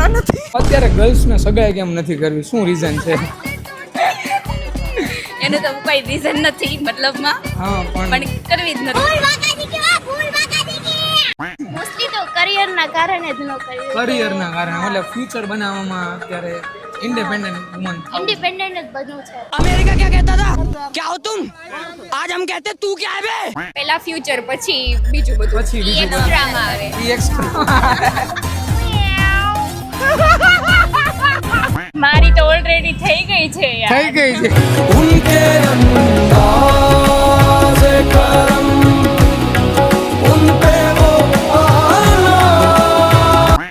સારા નથી. અત્યારે ગર્લ્સ ને સગાઈ કેમ નથી કરવી, શું રીઝન છે? એનું તો કોઈ રીઝન નથી મતલબમાં, હા પણ કરવી જ નથી. મોસ્ટલી તો કરિયરના કારણે જ ન કરવી. કરિયર ના કારણે, મતલબ ફ્યુચર બનાવવામાં અત્યારે ઇન્ડિપેન્ડન્ટ વુમન ઇન્ડિપેન્ડન્ટ જ બધું છે. અમેરિકા क्या कहता था क्या हो तुम आज हम कहते तू क्या है बे પહેલા ફ્યુચર પછી બીજું બધું, પછી બીજું બધું. એક્સ્ટ્રામાં આવે. ઈ એક્સ્ટ્રા મારી તો ઓલરેડી થઈ ગઈ છે યાર. થઈ ગઈ છે. उनके अंदाज़ करम उन पे वो आना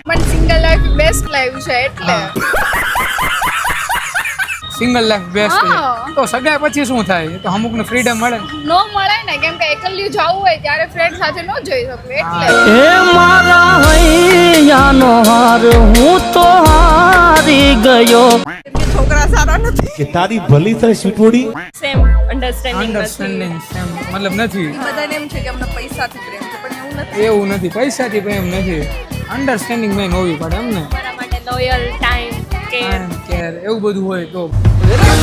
પણ સિંગલ લાઈફ બેસ્ટ લાઈફ છે એટલે. સિંગલ લાઈફ બેસ્ટ છે. હા. તો સગાઈ પછી શું થાય? એ તો અમુક ને ફ્રીડમ મળે. નો મળે ને, કેમ કે એકલ્યું જવું હોય ત્યારે ફ્રેન્ડ સાથે ન જઈ શકું એટલે. हे मारा हैयानो हार हूँ तो हारी गयो છોકરા સારા નથી. કે તારી ભલી થાય સ્વીટવોડી. સેમ અન્ડરસ્ટેન્ડિંગ અન્ડરસ્ટેન્ડિંગ સેમ મતલબ નથી. બધાને એમ છે કે અમને પૈસાથી પ્રેમ છે, પણ એવું નથી. એવું નથી, પૈસાથી પ્રેમ નથી. અન્ડરસ્ટેન્ડિંગ મેન હોવી પડે એમ ને. મારા માટે લોયલ ટાઈમ કેર કેર એવું બધું હોય તો.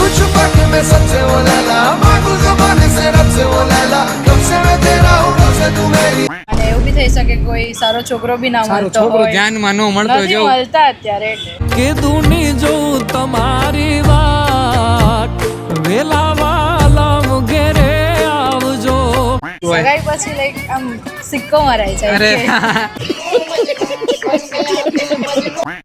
कुछ पक में सबसे वो लैला मांगू ज़बान से रब से वो लैला कब से मैं तेरा हूँ कब से तू मेरी અને એવું બી થઈ શકે કોઈ સારો છોકરો બી ના સારો મળતો છોકરો હોય. ધ્યાનમાં ન મળતો નથી જેવું. મળતા અત્યારે એટલે. કે દુની જો તમારી વાત વેલા વાલા ઘેરે આવજો હોય. સગાઈ પછી લાઈક આમ સિક્કો મરાય અરે જાય છે.